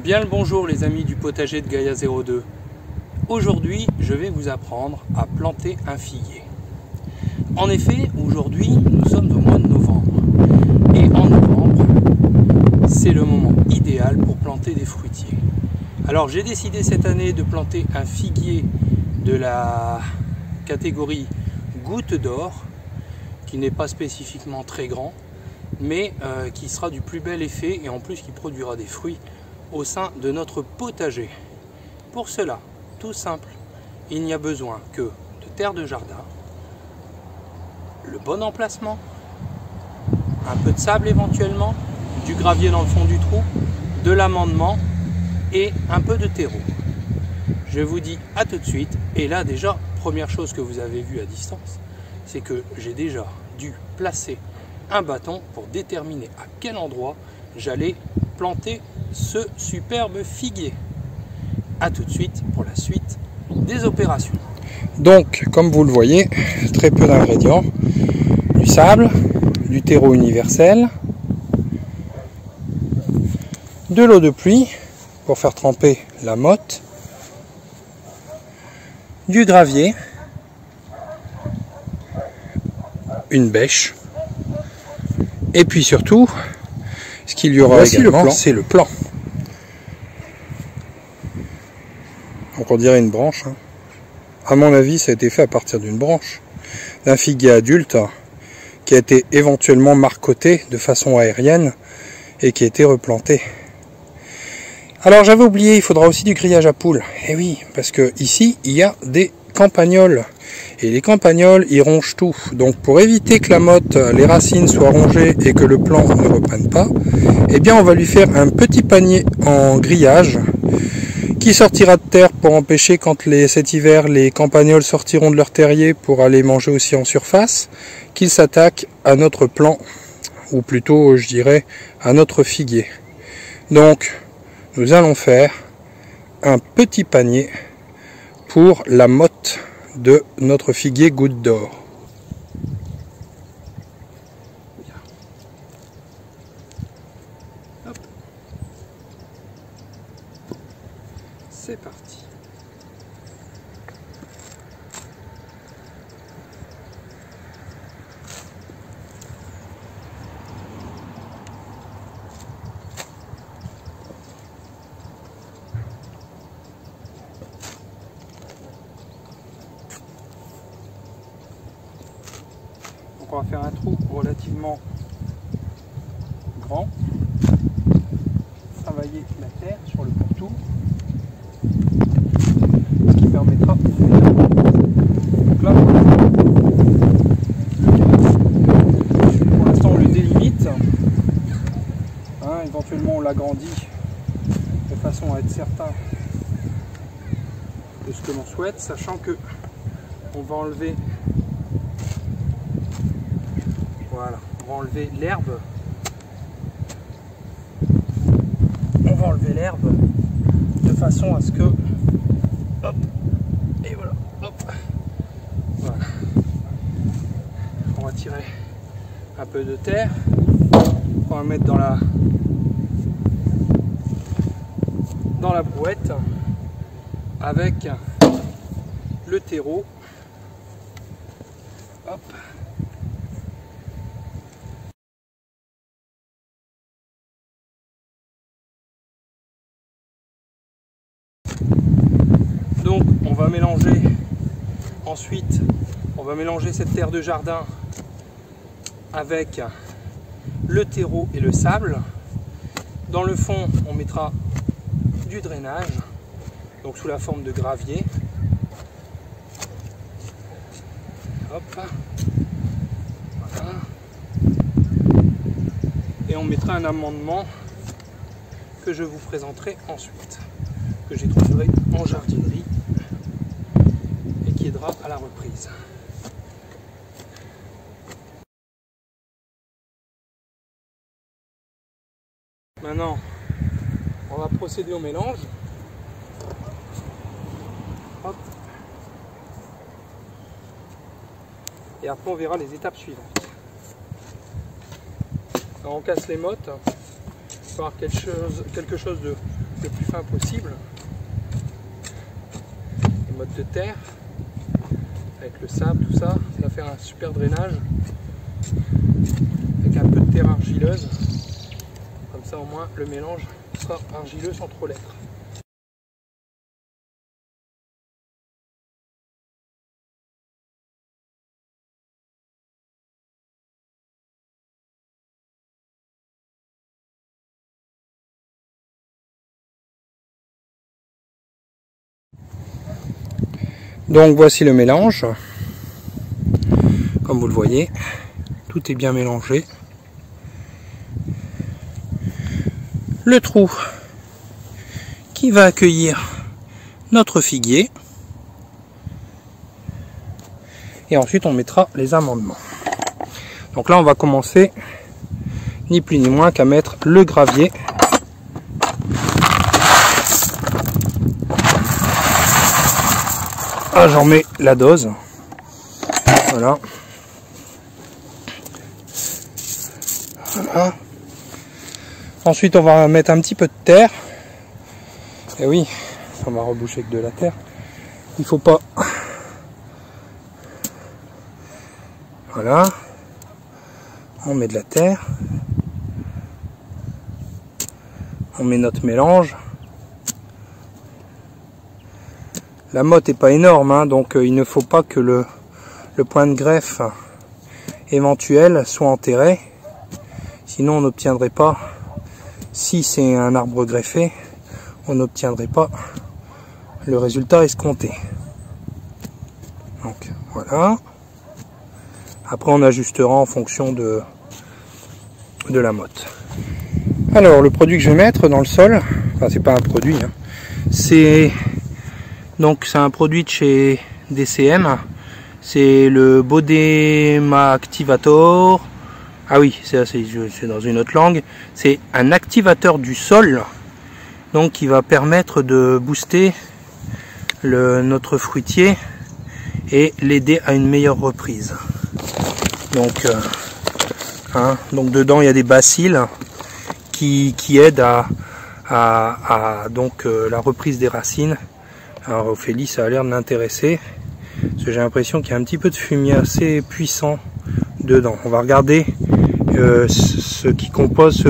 Bien le bonjour les amis du potager de Gaïa 02. Aujourd'hui, je vais vous apprendre à planter un figuier. En effet, aujourd'hui, nous sommes au mois de novembre. Et en novembre, c'est le moment idéal pour planter des fruitiers. Alors j'ai décidé cette année de planter un figuier de la catégorie goutte d'or, qui n'est pas spécifiquement très grand, mais qui sera du plus bel effet et en plus qui produira des fruits au sein de notre potager. Pour cela, tout simple, il n'y a besoin que de terre de jardin, le bon emplacement, un peu de sable éventuellement, du gravier dans le fond du trou, de l'amendement et un peu de terreau. Je vous dis à tout de suite. Et là déjà, première chose que vous avez vue à distance, c'est que j'ai déjà dû placer un bâton pour déterminer à quel endroit j'allais planter ce superbe figuier. A tout de suite pour la suite des opérations. Donc, comme vous le voyez, très peu d'ingrédients. Du sable, du terreau universel, de l'eau de pluie pour faire tremper la motte, du gravier, une bêche, et puis surtout, ce qu'il y aura également, c'est le plan. Donc on dirait une branche. Hein. À mon avis, ça a été fait à partir d'une branche, d'un figuier adulte qui a été éventuellement marcoté de façon aérienne et qui a été replanté. Alors j'avais oublié, il faudra aussi du grillage à poules. Et oui, parce que ici, il y a des campagnols. Et les campagnols, ils rongent tout. Donc pour éviter que la motte, les racines soient rongées et que le plant ne reprenne pas, eh bien on va lui faire un petit panier en grillage qui sortira de terre pour empêcher quand cet hiver les campagnols sortiront de leur terrier pour aller manger aussi en surface, qu'ils s'attaquent à notre plant, ou plutôt je dirais à notre figuier. Donc nous allons faire un petit panier pour la motte de notre figuier goutte d'or. C'est parti. Donc on va faire un trou relativement grand, travailler la terre sur le pourtour, ce qui permettra de faire. Donc là, pour l'instant on le délimite, hein, éventuellement on l'agrandit de façon à être certain de ce que l'on souhaite, sachant que on va enlever, voilà, on va enlever l'herbe. On va enlever l'herbe de façon à ce que, hop, et voilà, hop, voilà. On va tirer un peu de terre, on va mettre dans la brouette avec le terreau, hop. Donc on va mélanger, ensuite on va mélanger cette terre de jardin avec le terreau et le sable. Dans le fond on mettra du drainage, donc sous la forme de gravier. Hop. Voilà. Et on mettra un amendement que je vous présenterai ensuite, que j'ai trouvé en jardinerie et qui aidera à la reprise. Maintenant, on va procéder au mélange. Hop. Et après, on verra les étapes suivantes. Alors, on casse les mottes. Il va y avoir quelque chose de le plus fin possible. Les mottes de terre, avec le sable, tout ça, ça va faire un super drainage. Avec un peu de terre argileuse. Comme ça au moins le mélange sera argileux sans trop l'être. Donc voici le mélange. Comme vous le voyez, tout est bien mélangé. Le trou qui va accueillir notre figuier. Et ensuite on mettra les amendements. Donc là on va commencer ni plus ni moins qu'à mettre le gravier. Ah, j'en mets la dose. Voilà. Voilà. Ensuite, on va mettre un petit peu de terre. Et oui, on va reboucher avec de la terre. Il faut pas. Voilà. On met de la terre. On met notre mélange. La motte n'est pas énorme, hein, donc il ne faut pas que le point de greffe éventuel soit enterré. Sinon on n'obtiendrait pas, si c'est un arbre greffé, on n'obtiendrait pas le résultat escompté. Donc voilà. Après on ajustera en fonction de la motte. Alors le produit que je vais mettre dans le sol, enfin c'est pas un produit, hein, c'est un produit de chez DCM, c'est le Bodema Activator. Ah oui, c'est dans une autre langue. C'est un activateur du sol, donc qui va permettre de booster notre fruitier et l'aider à une meilleure reprise. Donc, donc dedans il y a des bacilles qui aident à la reprise des racines. Alors Ophélie, ça a l'air de l'intéresser, parce que j'ai l'impression qu'il y a un petit peu de fumier assez puissant dedans. On va regarder ce qui compose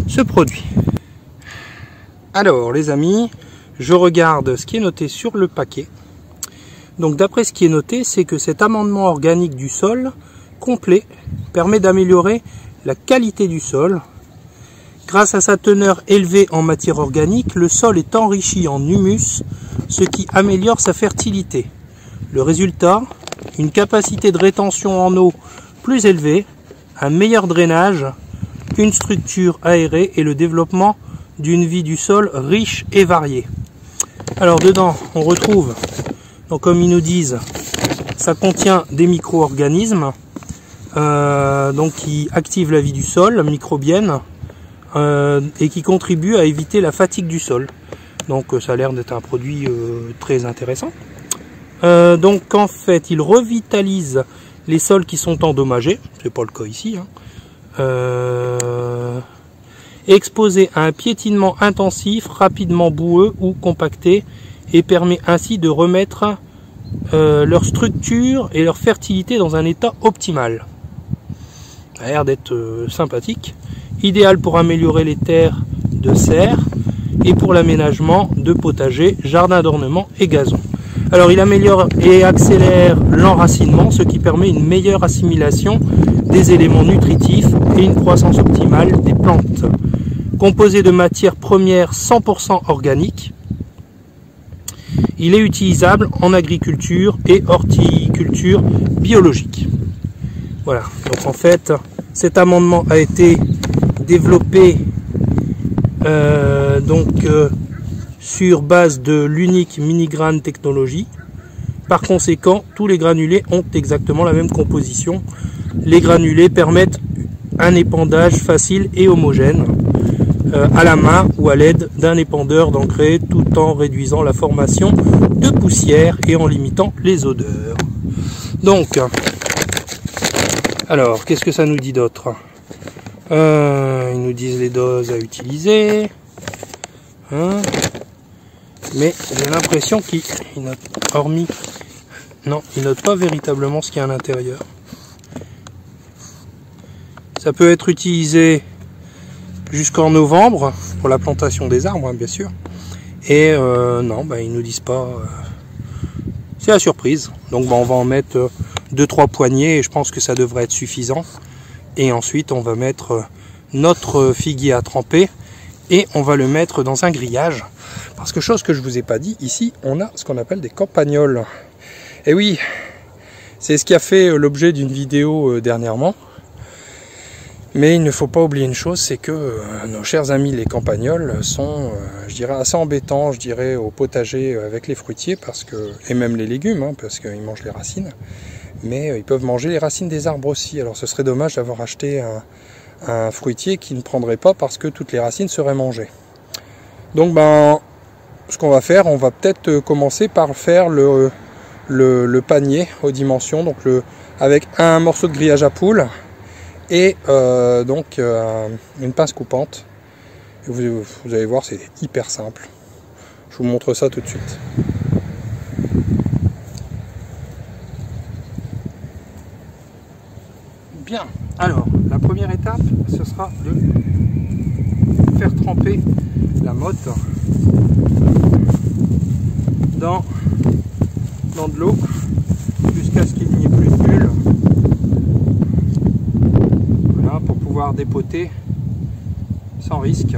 ce produit. Alors les amis, je regarde ce qui est noté sur le paquet. Donc d'après ce qui est noté, c'est que cet amendement organique du sol complet permet d'améliorer la qualité du sol. Grâce à sa teneur élevée en matière organique, le sol est enrichi en humus, ce qui améliore sa fertilité. Le résultat, une capacité de rétention en eau plus élevée, un meilleur drainage, une structure aérée et le développement d'une vie du sol riche et variée. Alors dedans, on retrouve, donc comme ils nous disent, ça contient des micro-organismes qui activent la vie du sol, microbienne, et qui contribuent à éviter la fatigue du sol. Donc ça a l'air d'être un produit très intéressant. Donc en fait, il revitalise les sols qui sont endommagés, c'est pas le cas ici, exposés à un piétinement intensif, rapidement boueux ou compacté, et permet ainsi de remettre leur structure et leur fertilité dans un état optimal. Ça a l'air d'être sympathique. Idéal pour améliorer les terres de serre et pour l'aménagement de potagers, jardins d'ornement et gazons. Alors il améliore et accélère l'enracinement, ce qui permet une meilleure assimilation des éléments nutritifs et une croissance optimale des plantes. Composé de matières premières 100% organiques, il est utilisable en agriculture et horticulture biologique. Voilà, donc en fait cet amendement a été développé sur base de l'unique mini-grain technologie. Par conséquent, tous les granulés ont exactement la même composition. Les granulés permettent un épandage facile et homogène à la main ou à l'aide d'un épandeur d'engrais, tout en réduisant la formation de poussière et en limitant les odeurs. Donc, alors, qu'est-ce que ça nous dit d'autre? Ils nous disent les doses à utiliser. Hein, mais j'ai l'impression qu'il note, hormis... Non, il note pas véritablement ce qu'il y a à l'intérieur. Ça peut être utilisé jusqu'en novembre pour la plantation des arbres, hein, bien sûr. Et non, bah, ils nous disent pas. C'est la surprise. Donc bah, on va en mettre 2-3 poignées et je pense que ça devrait être suffisant. Et ensuite on va mettre notre figuier à tremper et on va le mettre dans un grillage. Parce que chose que je vous ai pas dit, ici on a ce qu'on appelle des campagnols. Et oui, c'est ce qui a fait l'objet d'une vidéo dernièrement. Mais il ne faut pas oublier une chose, c'est que nos chers amis les campagnols sont, je dirais, assez embêtants, je dirais, au potager avec les fruitiers, parce que, et même les légumes, hein, parce qu'ils mangent les racines, mais ils peuvent manger les racines des arbres aussi. Alors ce serait dommage d'avoir acheté un fruitier qui ne prendrait pas parce que toutes les racines seraient mangées. Donc ben, ce qu'on va faire, on va peut-être commencer par faire le panier aux dimensions, donc avec un morceau de grillage à poules, et donc une pince coupante. Et vous allez voir, c'est hyper simple. Je vous montre ça tout de suite. Bien, alors la première étape, ce sera de faire tremper la motte dans de l'eau jusqu'à ce qu'il n'y ait plus de bulles. Pour pouvoir dépoter sans risque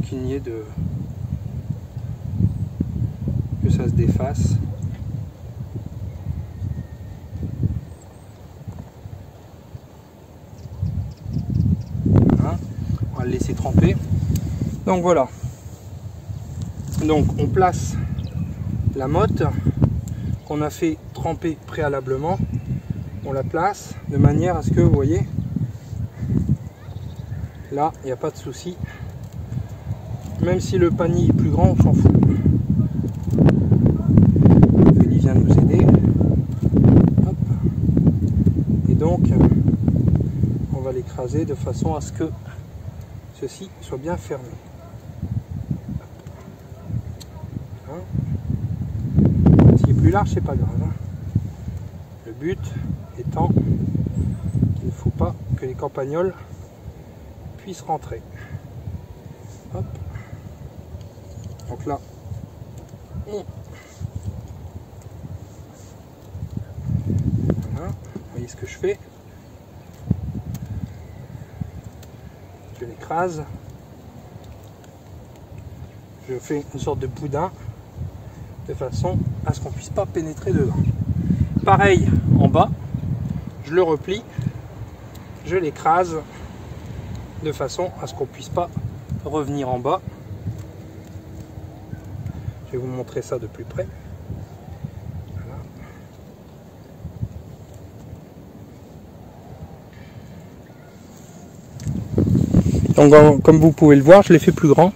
qu'il n'y ait que ça se défasse. Voilà. On va le laisser tremper. Donc voilà, donc on place la motte qu'on a fait tremper préalablement. On la place de manière à ce que, vous voyez, là, il n'y a pas de souci. Même si le panier est plus grand, on s'en fout. Il vient nous aider. Hop. Et donc, on va l'écraser de façon à ce que ceci soit bien fermé. Hein. S'il est plus large, c'est pas grave. Hein. Le but étant qu'il ne faut pas que les campagnols puissent rentrer. Hop. Donc là, voilà. Vous voyez ce que je fais. Je l'écrase. Je fais une sorte de boudin de façon à ce qu'on ne puisse pas pénétrer dedans. Pareil en bas, je le replie, je l'écrase de façon à ce qu'on ne puisse pas revenir en bas. Je vais vous montrer ça de plus près. Voilà. Donc comme vous pouvez le voir, je l'ai fait plus grand.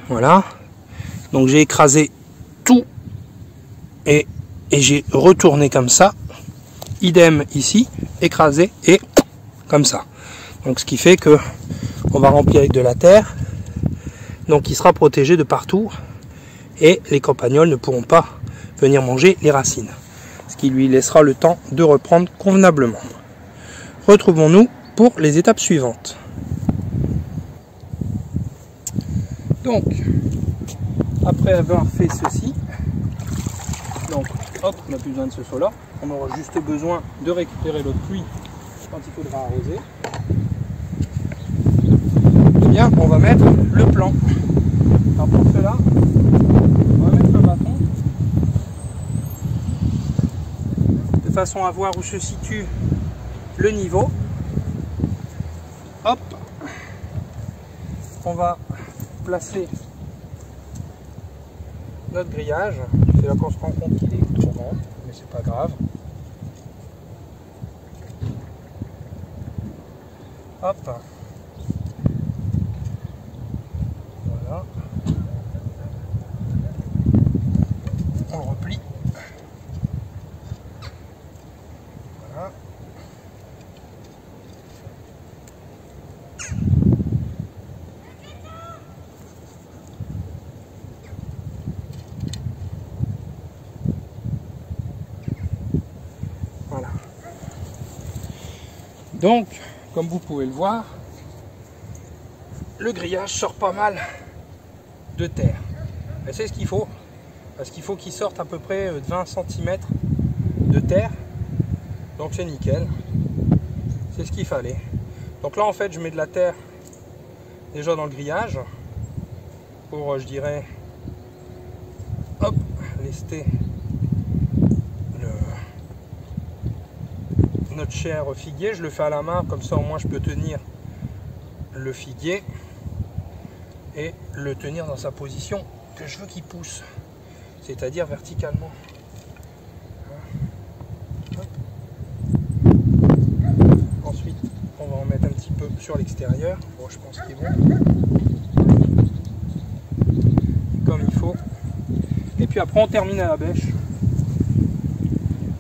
Voilà. Donc j'ai écrasé tout et j'ai retourné comme ça. Idem ici, écrasé et comme ça. Donc ce qui fait que on va remplir avec de la terre. Donc il sera protégé de partout et les campagnols ne pourront pas venir manger les racines. Ce qui lui laissera le temps de reprendre convenablement. Retrouvons-nous pour les étapes suivantes. Donc, après avoir fait ceci, donc hop, on n'a plus besoin de ce sol-là, on aura juste besoin de récupérer l'eau de pluie quand il faudra arroser. Eh bien, on va mettre le plan. Alors pour cela, on va mettre le bâton de façon à voir où se situe le niveau. Hop, on va placer notre grillage. C'est là qu'on se rend compte qu'il est trop grand, mais c'est pas grave. Hop. Voilà. On le replie. Voilà. Donc, comme vous pouvez le voir, le grillage sort pas mal de terre. Et c'est ce qu'il faut, parce qu'il faut qu'il sorte à peu près de 20 cm de terre. Donc c'est nickel, c'est ce qu'il fallait. Donc là en fait je mets de la terre déjà dans le grillage pour, je dirais, hop, lester notre cher figuier. Je le fais à la main, comme ça au moins je peux tenir le figuier et le tenir dans sa position que je veux qu'il pousse, c'est-à-dire verticalement. Ensuite on va en mettre un petit peu sur l'extérieur. Bon, je pense qu'il est bon comme il faut, et puis après on termine à la bêche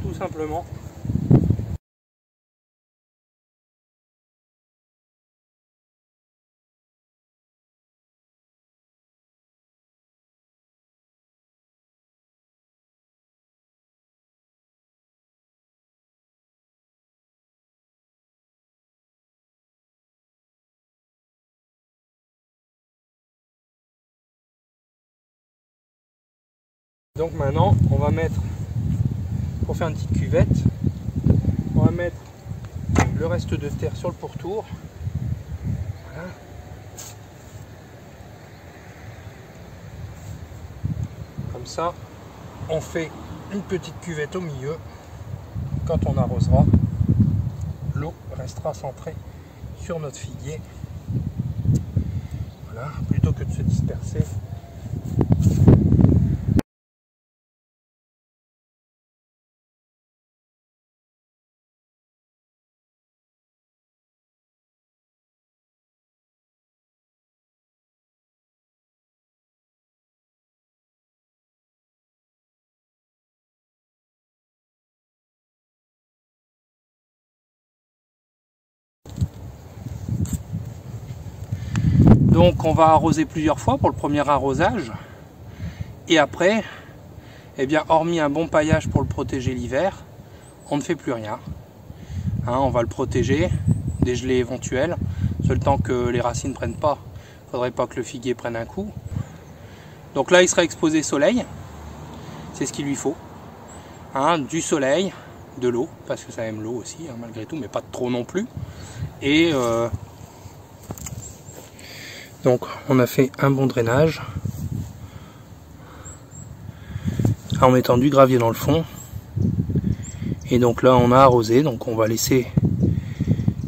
tout simplement. Donc maintenant, on va mettre, pour faire une petite cuvette, on va mettre le reste de terre sur le pourtour. Voilà. Comme ça, on fait une petite cuvette au milieu. Quand on arrosera, l'eau restera centrée sur notre figuier. Voilà, plutôt que de se disperser. Donc on va arroser plusieurs fois pour le premier arrosage, et après, eh bien, hormis un bon paillage pour le protéger l'hiver, on ne fait plus rien. Hein, on va le protéger, des gelées éventuelles, seul temps que les racines ne prennent pas. Il ne faudrait pas que le figuier prenne un coup. Donc là il sera exposé soleil, c'est ce qu'il lui faut. Hein, du soleil, de l'eau, parce que ça aime l'eau aussi, hein, malgré tout, mais pas trop non plus. Et donc on a fait un bon drainage en mettant du gravier dans le fond, et donc là on a arrosé, donc on va laisser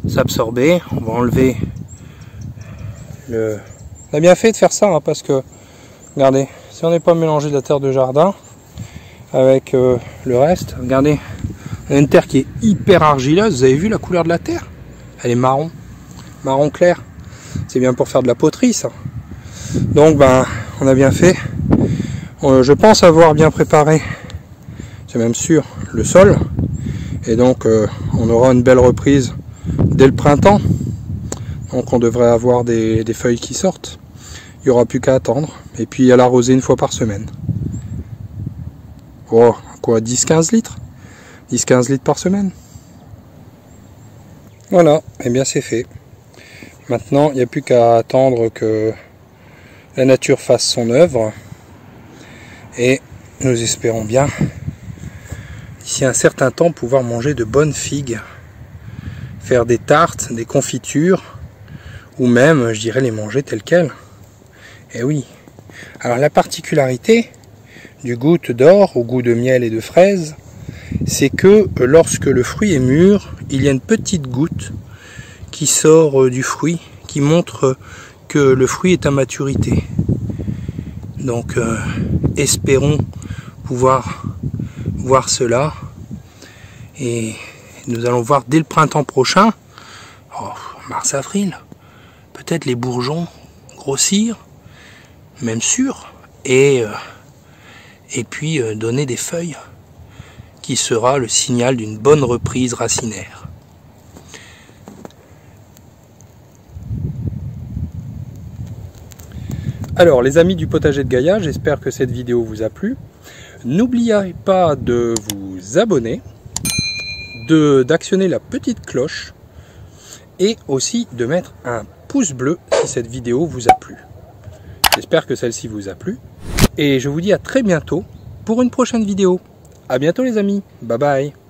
s'absorber. On va enlever le... On a bien fait de faire ça, hein, parce que regardez, si on n'est pas mélangé de la terre de jardin avec le reste, regardez, on a une terre qui est hyper argileuse. Vous avez vu la couleur de la terre? Elle est marron clair. C'est bien pour faire de la poterie, ça. Donc ben on a bien fait. Je pense avoir bien préparé, c'est même sûr, le sol. Et donc on aura une belle reprise dès le printemps. Donc on devrait avoir des feuilles qui sortent. Il n'y aura plus qu'à attendre. Et puis à l'arroser une fois par semaine. Oh, quoi, 10-15 litres 10-15 litres par semaine. Voilà, et bien c'est fait. Maintenant, il n'y a plus qu'à attendre que la nature fasse son œuvre. Et nous espérons bien, d'ici un certain temps, pouvoir manger de bonnes figues. Faire des tartes, des confitures, ou même, je dirais, les manger telles quelles. Et oui. Alors la particularité du goutte d'or au goût de miel et de fraise, c'est que lorsque le fruit est mûr, il y a une petite goutte qui sort du fruit, qui montre que le fruit est à maturité. Donc espérons pouvoir voir cela, et nous allons voir dès le printemps prochain, mars-avril, peut-être les bourgeons grossir, même sûr, et puis donner des feuilles, qui sera le signal d'une bonne reprise racinaire. Alors les amis du potager de Gaïa, j'espère que cette vidéo vous a plu. N'oubliez pas de vous abonner, d'actionner la petite cloche et aussi de mettre un pouce bleu si cette vidéo vous a plu. J'espère que celle-ci vous a plu et je vous dis à très bientôt pour une prochaine vidéo. À bientôt les amis, bye bye.